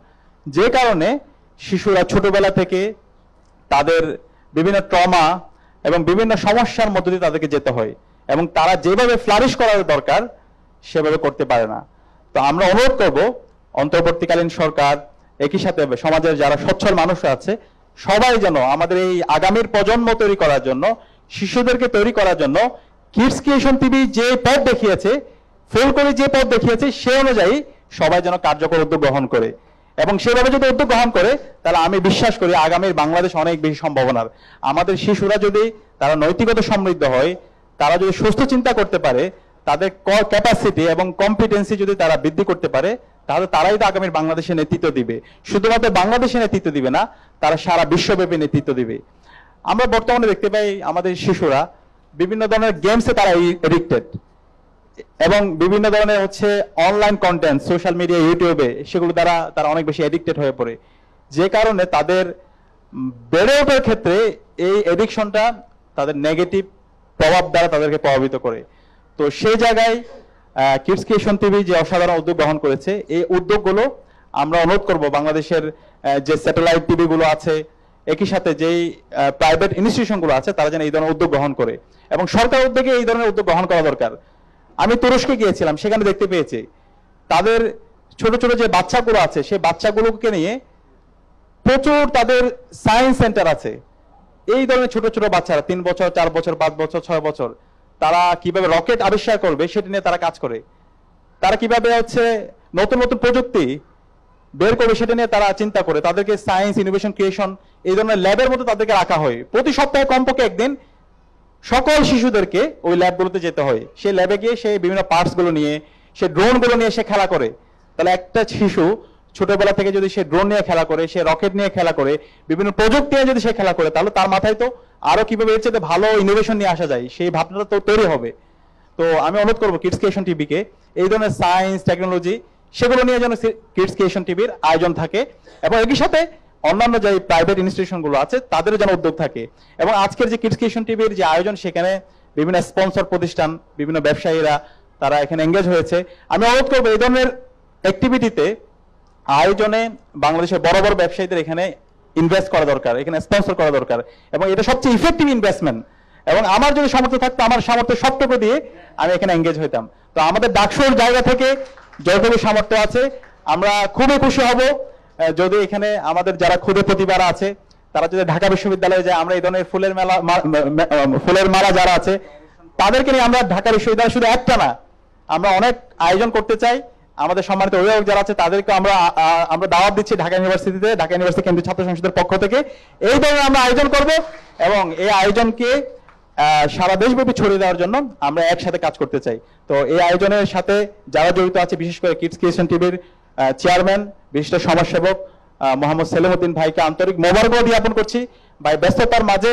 D: যে কারণে শিশুরা ছোটবেলা থেকে তাদের বিভিন্ন ট্রমা এবং বিভিন্ন সমস্যার মধ্য দিয়ে তাদেরকে যেতে হয় এবং তারা যেভাবে ফ্লারিশ করার দরকার সেভাবে করতে পারে না। তো আমরা অনুরোধ করব অন্তর্বর্তীকালীন সরকার, একই সাথে সমাজের যারা সচ্ছল মানুষ আছে, সবাই যেন আমাদের এই আগামীর প্রজন্ম তৈরি করার জন্য, শিশুদেরকে তৈরি করার জন্য কিডস ক্রিয়েশন টিভি যে পথ দেখিয়েছে, ফুলকড়ি যে পথ দেখিয়েছে, সে অনুযায়ী সবাই যেন কার্যকর উদ্যোগ গ্রহণ করে। এবং সেভাবে যদি উদ্যোগ গ্রহণ করে, তাহলে আমি বিশ্বাস করি আগামীর বাংলাদেশ অনেক বেশি সম্ভাবনার। আমাদের শিশুরা যদি তারা নৈতিকতা সমৃদ্ধ হয়, তারা যদি সুস্থ চিন্তা করতে পারে, তাদের ক্যাপাসিটি এবং কম্পিটেন্সি যদি তারা বৃদ্ধি করতে পারে, তাহলে তারাই তো আগামীর বাংলাদেশে নেতৃত্ব দিবে। শুধুমাত্র বাংলাদেশে নেতৃত্ব দিবে না, তারা সারা বিশ্বব্যাপী নেতৃত্ব দিবে। আমরা বর্তমানে দেখতে পাই আমাদের শিশুরা বিভিন্ন ধরনের গেমসে তারা এডিক্টেড এবং বিভিন্ন ধরনের অনলাইন কন্টেন্ট, সোশ্যাল মিডিয়া, ইউটিউবে, সেগুলো দ্বারা তারা অনেক বেশি এডিক্টেড হয়ে পড়ে। যে কারণে তাদের বেড়ে ওঠার ক্ষেত্রে এই এডিকশনটা তাদের নেগেটিভ প্রভাব দ্বারা তাদেরকে প্রভাবিত করে। তো সেই জায়গায় কিডস ক্রিয়েশন টিভি যে অসাধারণ উদ্যোগ গ্রহণ করেছে, এই উদ্যোগগুলো আমরা অনুরোধ করব বাংলাদেশের যে স্যাটেলাইট টিভি গুলো আছে, একই সাথে যেই প্রাইভেট ইনস্টিটিউশনগুলো আছে, তারা যেন এই ধরনের উদ্যোগ গ্রহণ করে এবং সরকার উদ্যোগে এই ধরনের উদ্যোগ গ্রহণ করা দরকার। আমি তুরস্কে গিয়েছিলাম, সেখানে দেখতে পেয়েছি তাদের ছোট ছোট যে বাচ্চাগুলো আছে, সেই বাচ্চাগুলোকে নিয়ে প্রচুর তাদের সায়েন্স সেন্টার আছে। এই ধরনের ছোট ছোট বাচ্চারা 3 বছর, 4 বছর, 5 বছর, 6 বছর, তারা কিভাবে রকেট আবিষ্কার করবে সেটা নিয়ে তারা কাজ করে। তারা কিভাবে হচ্ছে নতুন নতুন প্রযুক্তি বের করবে সেটা নিয়ে তারা চিন্তা করে। তাদেরকে সায়েন্স, ইনোভেশন, ক্রিয়েশন এই ধরনের ল্যাবের মধ্যে তাদেরকে রাখা হয়। প্রতি সপ্তাহে কমপক্ষে একদিন সকল শিশুদেরকে ওই ল্যাবগুলোতে যেতে হয়। সেই ল্যাবে গিয়ে সে বিভিন্ন পার্টস গুলো নিয়ে, সে ড্রোন গুলো নিয়ে সে খেলা করে। তাহলে একটা শিশু ছোটবেলা থেকে যদি সে ড্রোন নিয়ে খেলা করে, সে রকেট নিয়ে খেলা করে, বিভিন্ন প্রযুক্তি নিয়ে যদি সে খেলা করে, তাহলে তার মাথায় তো আরো কিভাবে এর চেয়ে ভালো ইনোভেশন নিয়ে আসা যায় সেই ভাবনাটা তো তৈরি হবে। তো আমি অনুরোধ করবো কিডস ক্রিয়েশন টিভিকে এই ধরনের সায়েন্স, টেকনোলজি সেগুলো নিয়ে যেন কিডস ক্রিয়েশন টিভির আয়োজন থাকে, এবং একই সাথে অন্যান্য যে প্রাইভেট ইনস্টিটিউশন গুলো আছে তাদেরও যেন উদ্যোগ থাকে। এবং আজকের যে কিডস ক্রিয়েশন টিভির যে আয়োজন, সেখানে বিভিন্ন স্পন্সর প্রতিষ্ঠান, বিভিন্ন ব্যবসায়ীরা তারা এখানে এঙ্গেজ হয়েছে। আমি অনুরোধ করবো এই ধরনের অ্যাক্টিভিটিতে, আয়োজনে বাংলাদেশের বড় বড় ব্যবসায়ীদের এখানে ইনভেস্ট করা দরকার, এখানে স্পন্সর করা দরকার, এবং এটা সবচেয়ে ইফেক্টিভ ইনভেস্টমেন্ট। এবং আমার যদি সামর্থ্য থাকতো, আমার সামর্থ্য সবটুকু দিয়ে আমি এখানে এঙ্গেজ হইতাম। তো আমাদের ডাকসুর জায়গা থেকে যতটুকু সামর্থ্য আছে আমরা খুবই খুশি হব যদি এখানে আমাদের যারা ক্ষুদে প্রতিভারা আছে তারা যদি ঢাকা বিশ্ববিদ্যালয়ে যায়, আমরা এই ধরনের ফুলের মালা যারা আছে তাদেরকে নিয়ে আমরা ঢাকা বিশ্ববিদ্যালয় শুধু একটা না, আমরা অনেক আয়োজন করতে চাই। আমাদের সম্মানিত অভিভাবক যারা আছে তাদেরকে আমরা দাওয়াত দিচ্ছি ঢাকা ইউনিভার্সিটিতে, ঢাকা ইউনিভার্সিটি কেন্দ্রীয় ছাত্র সংসদের পক্ষ থেকে এই ধরনের আমরা আয়োজন করব, এবং এই আয়োজনকে সারা দেশব্যাপী ছড়িয়ে দেওয়ার জন্য আমরা একসাথে কাজ করতে চাই। তো এই আয়োজনের সাথে যারা জড়িত আছে, বিশেষ করে কিডস ক্রিয়েশন টিভির চেয়ারম্যান, বিশিষ্ট সমাজসেবক মোহাম্মদ সেলিমউদ্দিন ভাইকে আন্তরিক মোবারকবাদ জ্ঞাপন করছি। ভাই ব্যস্ততার মাঝে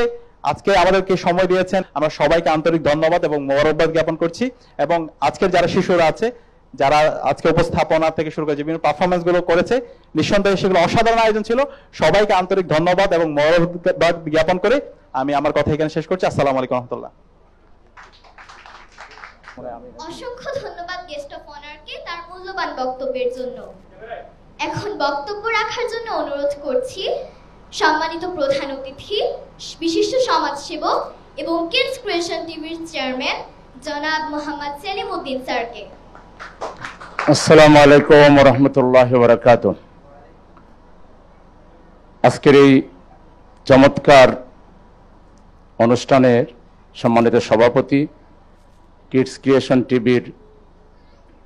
D: আজকে আমাদেরকে সময় দিয়েছেন, আমরা সবাইকে আন্তরিক ধন্যবাদ এবং মোবারকবাদ জ্ঞাপন করছি। এবং আজকের যারা শিশুরা আছে, যারা আজকে উপস্থাপনা থেকে শুরু করে বিভিন্ন পারফরমেন্স গুলো করেছে, নিঃসন্দেহে সেগুলো অসাধারণ আয়োজন ছিল। সবাইকে আন্তরিক ধন্যবাদ এবং মোবারকবাদ জ্ঞাপন করে আমি আমার কথা এখানে শেষ করছি। আসসালামু আলাইকুম রহমতুল্লাহ।
A: অসংখ্য ধন্যবাদ গেস্ট অফ অনারকে তার মূল্যবান বক্তব্যের জন্য। এখন বক্তব্য রাখার জন্য অনুরোধ করছি সম্মানিত প্রধান অতিথি, বিশিষ্ট সমাজসেবক এবং কিডস ক্রিয়েশন টিভির চেয়ারম্যান জনাব মোহাম্মদ সেলিমউদ্দিন স্যারকে।
E: আসসালামু আলাইকুম ওয়া রাহমাতুল্লাহি ওয়া বারাকাতুহু। আজকের এই চমৎকার অনুষ্ঠানের সম্মানিত সভাপতি, কিডস ক্রিয়েশন টিভির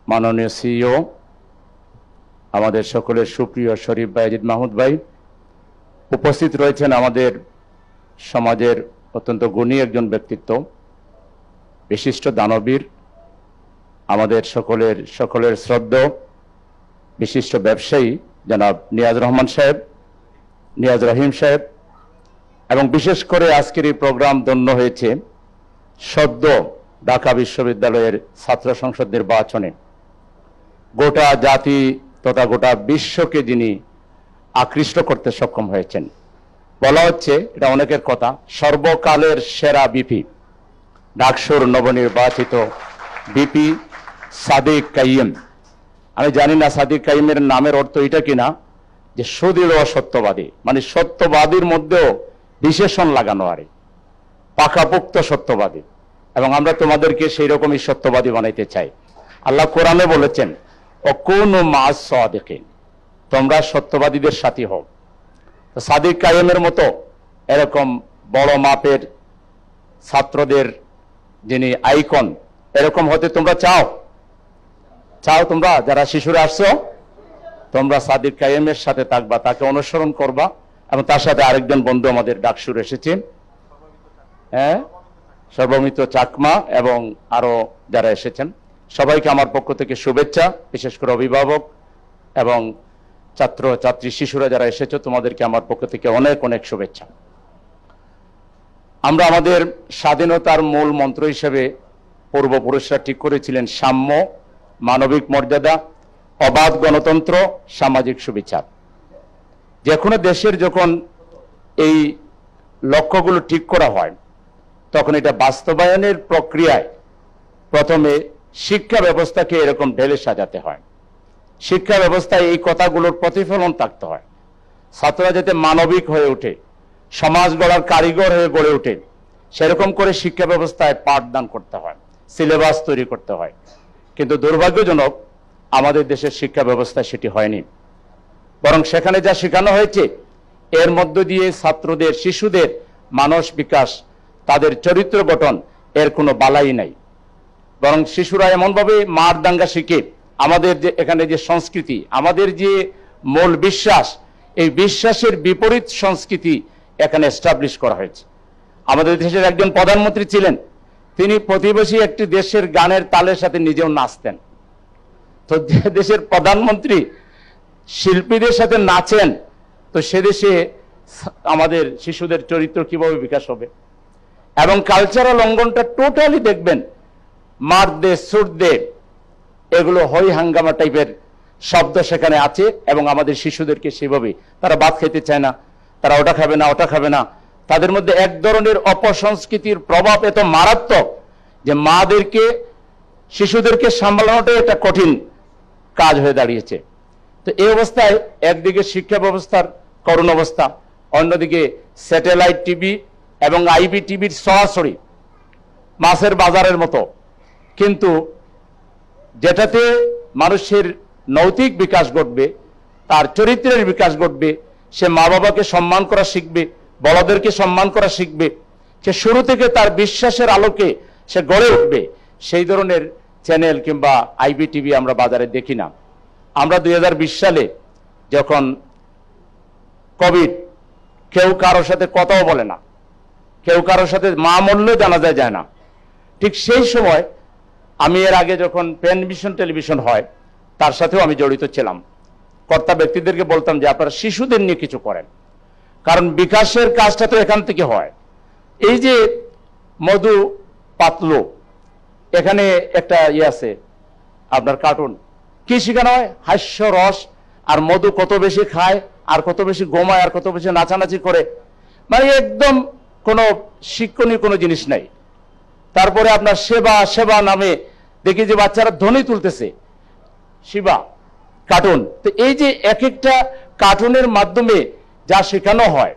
E: মাননীয় সিইও, আমাদের সকলের সুপ্রিয় শরীফ বায়েজিদ মাহমুদ ভাই, উপস্থিত রয়েছেন আমাদের সমাজের অত্যন্ত গুণী একজন ব্যক্তিত্ব, বিশিষ্ট দানবীর, আমাদের সকলের শ্রদ্ধেয় বিশিষ্ট ব্যবসায়ী জনাব নিয়াজ রহমান সাহেব, নিয়াজ রহিম সাহেব, এবং বিশেষ করে আজকের এই প্রোগ্রাম ধন্য হয়েছে সদ্য ঢাকা বিশ্ববিদ্যালয়ের ছাত্র সংসদ নির্বাচনে গোটা জাতি তথা গোটা বিশ্বকে যিনি আকৃষ্ট করতে সক্ষম হয়েছেন। বলা হচ্ছে, এটা অনেকের কথা, সর্বকালের সেরা বিপি, ডাকসুর নবনির্বাচিত বিপি সাদিক কাইম। আমি জানি না সাদিক কাইমের নামের অর্থ এটা কিনা, যে সুদৃঢ় সত্যবাদী, মানে সত্যবাদীর মধ্যেও বিশেষণ লাগানো, আরে পাকাপোক্ত সত্যবাদী। এবং আমরা তোমাদেরকে সেই রকমই সত্যবাদী বানাইতে চাই। আল্লাহ কোরআনে বলেছেন, অকুনু মা'আস সাদিকিন, তোমরা সত্যবাদীদের সাথী হও। সাদিক কায়েমের মতো এরকম বড় মাপের ছাত্রদের যিনি আইকন, এরকম হতে তোমরা চাও? তোমরা যারা শিশুরা আসছো, তোমরা সাদিক কায়েমের সাথে থাকবা, তাকে অনুসরণ করবা। এবং তার সাথে আরেকজন বন্ধু আমাদের ডাকসুর এসেছেন, হ্যাঁ, সর্বমিত চাকমা, এবং আরো যারা এসেছেন, সবাইকে আমার পক্ষ থেকে শুভেচ্ছা। বিশেষ করে অভিভাবক এবং ছাত্র ছাত্রী শিশুরা যারা এসেছো, তোমাদেরকে আমার পক্ষ থেকে অনেক অনেক শুভেচ্ছা। আমরা আমাদের স্বাধীনতার মূল মন্ত্র হিসেবে পূর্বপুরুষরা ঠিক করেছিলেন সাম্য, মানবিক মর্যাদা, অবাধ গণতন্ত্র, সামাজিক সুবিচার। যে কোনো দেশের যখন এই লক্ষ্যগুলো ঠিক করা হয়, তখন এটা বাস্তবায়নের প্রক্রিয়ায় প্রথমে শিক্ষা ব্যবস্থাকে এরকম ঢেলে সাজাতে হয়। শিক্ষা ব্যবস্থায় এই কথাগুলোর প্রতিফলন থাকতে হয়। ছাত্ররা যাতে মানবিক হয়ে ওঠে, সমাজ গড়ার কারিগর হয়ে গড়ে ওঠে, সেরকম করে শিক্ষা ব্যবস্থায় পাঠদান করতে হয়, সিলেবাস তৈরি করতে হয়। কিন্তু দুর্ভাগ্যজনক, আমাদের দেশের শিক্ষা ব্যবস্থায় সেটি হয়নি। বরং সেখানে যা শেখানো হয়েছে, এর মধ্য দিয়ে ছাত্রদের, শিশুদের মানস বিকাশ, তাদের চরিত্র গঠন, এর কোনো বালাই নাই। বরং শিশুরা এমনভাবে মার দাঙ্গা শিখে, আমাদের যে এখানে যে সংস্কৃতি, আমাদের যে মূল বিশ্বাস, এই বিশ্বাসের বিপরীত সংস্কৃতি এখানে এস্টাবলিশ করা হয়েছে। আমাদের দেশের একজন প্রধানমন্ত্রী ছিলেন, তিনি প্রতিবেশী একটি দেশের গানের তালের সাথে নিজেও নাচতেন। তো যে দেশের প্রধানমন্ত্রী শিল্পীদের সাথে নাচেন, তো সে দেশে আমাদের শিশুদের চরিত্র কিভাবে বিকাশ হবে? এবং কালচারাল অঙ্গনটা টোটালি দেখবেন মারদে সুরদে এগুলো হই হাঙ্গামা টাইপের শব্দ সেখানে আছে, এবং আমাদের শিশুদেরকে সেভাবে তারা ভাত খেতে চায় না, তারা ওটা খাবে না, ওটা খাবে না। তাদের মধ্যে এক ধরনের অপসংস্কৃতির প্রভাব এত মারাত্মক যে মাদেরকে শিশুদেরকে সামলানোটাই একটা কঠিন কাজ হয়ে দাঁড়িয়েছে। তো এই অবস্থায় একদিকে শিক্ষা ব্যবস্থার করুণ অবস্থা, অন্যদিকে স্যাটেলাইট টিভি এবং আইবি টিভির সরাসরি মাছের বাজারের মতো, কিন্তু যেটাতে মানুষের নৈতিক বিকাশ ঘটবে, তার চরিত্রের বিকাশ ঘটবে, সে মা বাবাকে সম্মান করা শিখবে, বড়দেরকে সম্মান করা শিখবে, সে শুরু থেকে তার বিশ্বাসের আলোকে সে গড়ে উঠবে, সেই ধরনের চ্যানেল কিংবা আইবি টিভি আমরা বাজারে দেখি না। আমরা 2020 সালে যখন কোভিড, কেউ কারোর সাথে কথাও বলে না, কেউ কারোর সাথে মা মরলেও জানাজা যায় না, ঠিক সেই সময় আমি এর আগে যখন পেন ভিশন টেলিভিশন হয় তার সাথেও আমি জড়িত ছিলাম। কর্তা ব্যক্তিদেরকে বলতাম যে আপনারা শিশুদের নিয়ে কিছু করেন, কারণ বিকাশের কাজটা তো এখান থেকে হয়। এই যে মধু পাতলু, এখানে একটা আছে আপনার কার্টুন, কি শেখানো হয়? হাস্য রস, আর মধু কত বেশি খায়, আর কত বেশি ঘুমায়, আর কত বেশি নাচানাচি করে, মানে একদম কোনো শিক্ষণীয় কোনো জিনিস নাই। তারপরে আপনার সেবা সেবা নামে দেখি যে বাচ্চারা ধ্বনি তুলতেছে, শিবা কার্টুন। তো এই যে এক একটা কার্টুনের মাধ্যমে যা শেখানো হয়,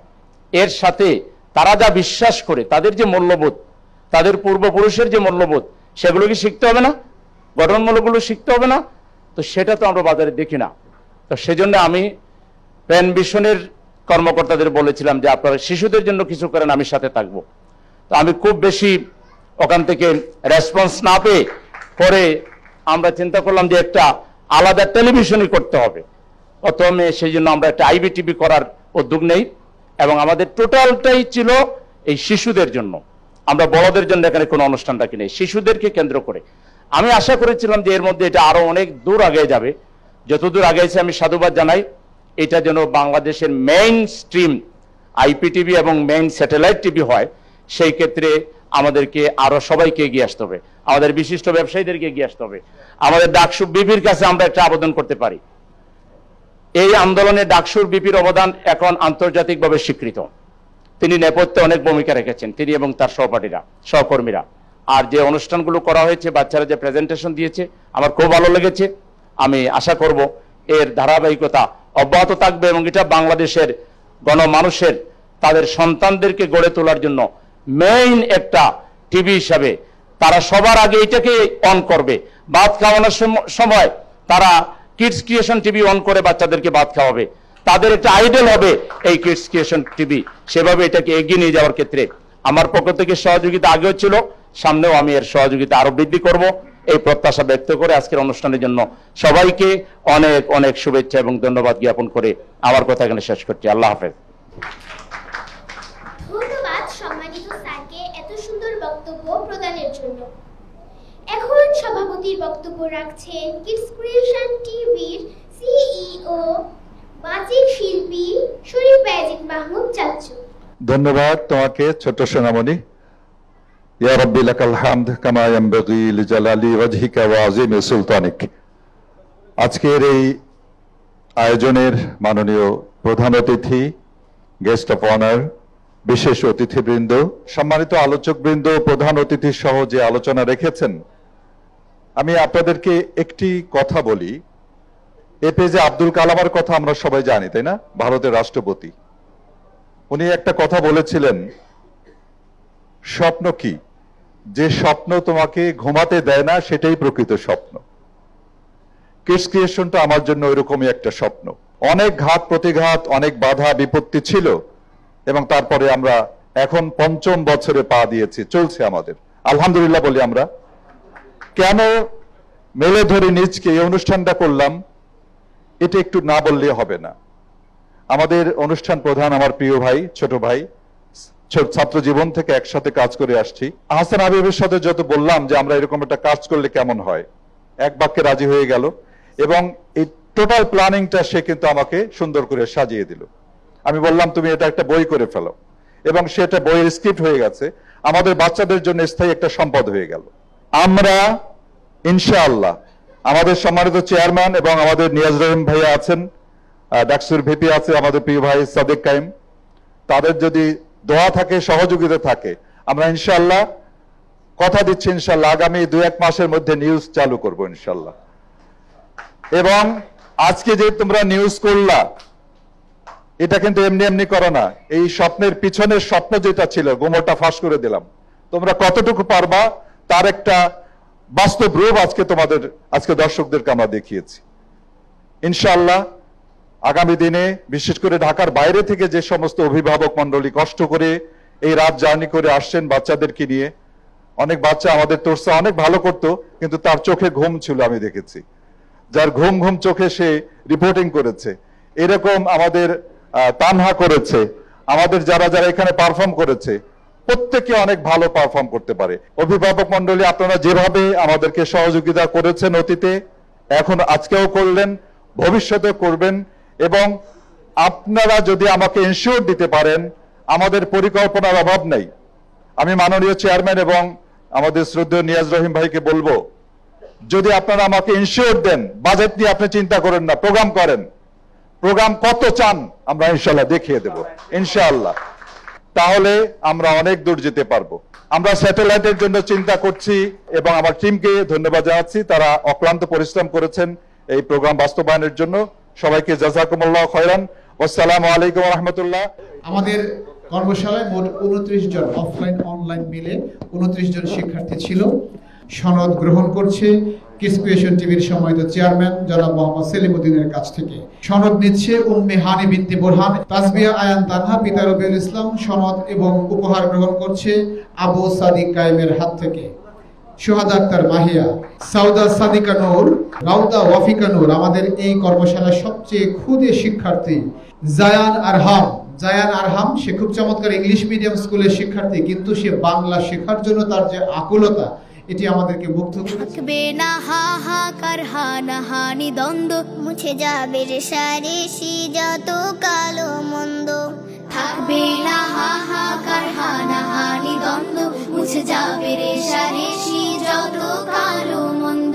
E: এর সাথে তারা যা বিশ্বাস করে, তাদের যে মূল্যবোধ, তাদের পূর্বপুরুষের যে মূল্যবোধ, সেগুলো কি শিখতে হবে না? গঠনমূলকগুলো শিখতে হবে না? তো সেটা তো আমরা বাজারে দেখি না। তো সেজন্য আমি পেন ভিশনের কর্মকর্তাদের বলেছিলাম যে আপনারা শিশুদের জন্য কিছু করেন, আমি সাথে থাকবো। তো আমি খুব বেশি ওখান থেকে রেসপন্স না পেয়ে পরে আমরা চিন্তা করলাম যে একটা আলাদা টেলিভিশনই করতে হবে। প্রথমে সেই জন্য আমরা একটা আইবি টিভি করার উদ্যোগ নেই, এবং আমাদের টোটালটাই ছিল এই শিশুদের জন্য। আমরা বড়দের জন্য এখানে কোনো অনুষ্ঠান রাখি নেই, শিশুদেরকে কেন্দ্র করে। আমি আশা করেছিলাম যে এর মধ্যে এটা আরো অনেক দূর আগে যাবে। যতদূর আগেছে আমি সাধুবাদ জানাই। এটা যেন বাংলাদেশের মেইন স্ট্রিম আইপি টিভি এবং মেইন স্যাটেলাইট টিভি হয়, সেই ক্ষেত্রে আমাদেরকে আরো সবাইকে এগিয়ে আসতে হবে, আমাদের বিশিষ্ট ব্যবসায়ীদেরকে এগিয়ে আসতে হবে। আমাদের ডাকসু বিপির কাছে আমরা একটা আবেদন করতে পারি। এই আন্দোলনে ডাকসুর বিপির অবদান এখন আন্তর্জাতিকভাবে স্বীকৃত। তিনি নেপথ্যে অনেক ভূমিকা রেখেছেন, তিনি এবং তার সহপাঠীরা, সহকর্মীরা। আর যে অনুষ্ঠানগুলো করা হয়েছে, বাচ্চারা যে প্রেজেন্টেশন দিয়েছে, আমার খুব ভালো লেগেছে। আমি আশা করব এর ধারাবাহিকতা অব্যাহত থাকবে, এবং এটা বাংলাদেশের গণমানুষের তাদের সন্তানদেরকে গড়ে তোলার জন্য মেইন একটা টিভি হিসাবে তারা সবার আগে এটাকে অন করবে। ভাত খাওয়ানোর সময় তারা কিডস ক্রিয়েশন টিভি অন করে বাচ্চাদেরকে ভাত খাওয়াবে, তাদের একটা আইডল হবে এই কিডস ক্রিয়েশন টিভি। সেভাবে এটাকে এগিয়ে নিয়ে যাওয়ার ক্ষেত্রে আমার পক্ষ থেকে সহযোগিতা আগেও ছিল, সামনেও আমি এর সহযোগিতা আরো বৃদ্ধি করব, এই প্রত্যাশা ব্যক্ত করে আজকের অনুষ্ঠানের জন্য সবাইকে অনেক অনেক শুভেচ্ছা এবং ধন্যবাদ জ্ঞাপন করে আমার কথা এখানে শেষ করছি। আল্লাহ হাফেজ।
B: ধন্যবাদ সম্মানিত স্যারকে এত সুন্দর বক্তব্য প্রদানের জন্য। এখন সভাপতির বক্তব্য রাখছেন কিডস ক্রিয়েশন টিভির সিইও বাচিক শিল্পী শরীফ বায়েজিদ মাহমুদ চাচু।
N: ধন্যবাদ তোমাকে ছোট সোনামণি। ইয়া রাব্বি লাকাল হামদ কামা ইয়ানবাগি লিজালালি ওয়াজহিকা ওয়া আযীমি সুলতানিক। আজকের এই আয়োজনের মাননীয় প্রধান অতিথি, গেস্ট অফ অনার, বিশেষ অতিথিবৃন্দ, সম্মানিত আলোচকবৃন্দ, প্রধান অতিথি সহ যে আলোচনা রেখেছেন, আমি আপনাদেরকে একটি কথা বলি। এপিজে আব্দুল কালামের কথা আমরা সবাই জানি, তাই না? ভারতের রাষ্ট্রপতি। উনি একটা কথা বলেছিলেন, স্বপ্ন কি? যে স্বপ্ন তোমাকে ঘুমাতে দেয় না সেটাই প্রকৃত স্বপ্ন। কিডস ক্রিয়েশনটা আমার জন্য ওইরকমই একটা স্বপ্ন। অনেক ঘাত প্রতিঘাত, অনেক বাধা বিপত্তি ছিল, এবং তারপরে আমরা এখন ৫ম বছরে পা দিয়েছি, চলছে আমাদের, আলহামদুলিল্লাহ বলি আমরা। কেন মেলে ধরে নিজকে এই অনুষ্ঠানটা করলাম, এটা একটু না বললে হবে না। আমাদের অনুষ্ঠান প্রধান আমার প্রিয় ভাই, ছোট ভাই, ছাত্র জীবন থেকে একসাথে কাজ করে আসছি। আহসান হাবিবের সাথে যত বললাম যে আমরা এরকম একটা কাজ করলে কেমন হয়, এক বাক্যে রাজি হয়ে গেল এবং এই টোটাল প্ল্যানিংটা সে কিন্তু আমাকে সুন্দর করে সাজিয়ে দিল। আমি বললাম তুমি এটা একটা বই করে ফেলো, এবং সেটা বইয়ের স্ক্রিপ্ট হয়ে গেছে, আমাদের বাচ্চাদের জন্য স্থায়ী একটা সম্পদ হয়ে গেল। আমরা ইনশাআল্লাহ আমাদের সম্মানিত চেয়ারম্যান এবং আমাদের নিয়াজ রহিম ভাইয়া আছেন, ডাকসুর ভিপি আছে আমাদের প্রিয় ভাই সাদেক কাইম, তাদের যদি দোয়া থাকে, সহযোগিতা থাকে, আমরা ইনশাআল্লাহ কথা দিচ্ছি ইনশাআল্লাহ আগামী 2-1 মাসের মধ্যে নিউজ চালু করব ইনশাআল্লাহ। এবং আজকে যে তোমরা নিউজ করলা, এটা কিন্তু এমনি এমনি করো না। এই স্বপ্নের পিছনের স্বপ্ন যেটা ছিল, গোমরটা ফাঁস করে দিলাম। তোমরা কতটুকু পারবা তার একটা বাস্তব রূপ আজকে দর্শকদেরকে আমরা দেখিয়েছি। ইনশাআল্লাহ আগামী দিনে বিশেষ করে ঢাকার বাইরে থেকে যে সমস্ত অভিভাবক মন্ডলী কষ্ট করে এই রাত জার্নি করে আসছেন বাচ্চাদেরকে নিয়ে, অনেক বাচ্চা আমাদের তোরসা অনেক ভালো করতো, কিন্তু তার চোখে ঘুম ছিল, আমি দেখেছি, যার ঘুম চোখে সে রিপোর্টিং করেছে। এরকম আমাদের তানহা করেছে, আমাদের যারা এখানে পারফর্ম করেছে, প্রত্যেকে অনেক ভালো পারফর্ম করতে পারে। অভিভাবক মন্ডলী আপনারা যেভাবে আমাদেরকে সহযোগিতা করেছেন অতীতে, এখন আজকেও করলেন, ভবিষ্যতে করবেন, এবং আপনারা যদি আমাকে ইনশিওর দিতে পারেন, আমাদের পরিকল্পনার অভাব নেই। আমি মাননীয় চেয়ারম্যান এবং আমাদের শ্রদ্ধেয় নিয়াজ রহিম ভাইকে বলবো, যদি আপনারা আমাকে ইনশিওর দেন, বাজেট নিয়ে আপনি চিন্তা করেন না, প্রোগ্রাম করেন, প্রোগ্রাম কত চান আমরা ইনশাআল্লাহ দেখিয়ে দেব ইনশাআল্লাহ, তাহলে আমরা অনেক দূর যেতে পারবো। আমরা স্যাটেলাইটের জন্য চিন্তা করছি এবং আমার টিমকে ধন্যবাদ জানাচ্ছি, তারা অক্লান্ত পরিশ্রম করেছেন এই প্রোগ্রাম বাস্তবায়নের জন্য। সবাইকে জাযাকুমুল্লাহ খায়রান, আসসালামু আলাইকুম ওয়া রাহমাতুল্লাহ।
G: আমাদের কর্মশালায় মোট 29 জন অফলাইন অনলাইন মিলে 29 জন শিক্ষার্থী ছিল। সনদ গ্রহণ করছে কিস ক্রিয়েশন টিভির সম্মানিত চেয়ারম্যান জনাব মোহাম্মদ সেলিম উদ্দিনের কাছ থেকে। সনদ নিচ্ছে উম্মে হানি বিনতে বোরহান, তাসবিয়া আয়ান তানহা, পিতা রবিউল ইসলাম। সনদ এবং উপহার গ্রহণ করছে আবু সাদিক কায়েমের হাত থেকে সোহাদা আক্তার মাহিয়া, সাউদা সাদিকা নূর, রাউদা ওয়াফিকা নূর। আমাদের এই কর্মশালার সবচেয়ে ক্ষুদে শিক্ষার্থী জায়ান আরহাম, সে খুব চমৎকার ইংলিশ মিডিয়াম স্কুলের শিক্ষার্থী, কিন্তু সে বাংলা শেখার জন্য তার যে আকুলতা, এটি আমাদেরকে মুগ্ধ করেছে।
B: থাকবে না হাহাকার হানাহানি দ্বন্দ্ব, মুছে যাবে রেশারেশি যত কালো মন্দ। থাকবে না হাহাকার হানাহানি দ্বন্দ্ব, মুছে যাবে রেশারেশি যত কালো মন্দ।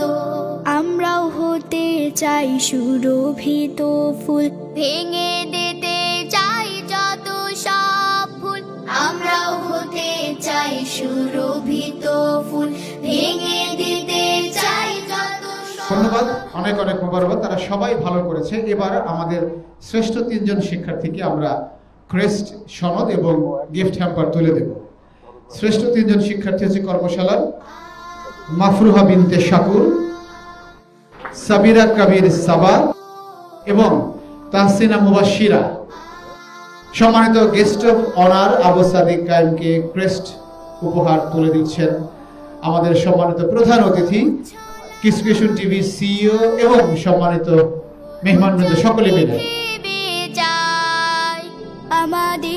B: আমরাও হতে চাই সুরভিত ফুল, ভেঙে দিতে চাই যত সব ফুল। আমরাও হতে চাই সুরভিত ফুল, ভেঙে দিতে চাই যত।
G: ধন্যবাদ, অনেক মোবারকবাদ, তারা সবাই ভালো করেছে। এবার আমাদের শ্রেষ্ঠ 3 জন শিক্ষার্থীকে আমরা ক্রেস্ট, সনদ এবং গিফট হ্যাম্পার তুলে দেব। শ্রেষ্ঠ 3 জন শিক্ষার্থী হচ্ছে কর্মশালার মাফরুহা বিনতে শাকুর, সাবিরা কবির সাবা এবং তাহসিনা মুবাশশিরা। সম্মানিত guest of honour Abu Sadiq কায়েমকে ক্রেস্ট উপহার তুলে দিচ্ছেন আমাদের সম্মানিত প্রধান অতিথি কিস ক্রিয়েশন টিভি সিইও এবং সম্মানিত মেহমানবৃন্দ সকলে মিলে।
B: আমাদের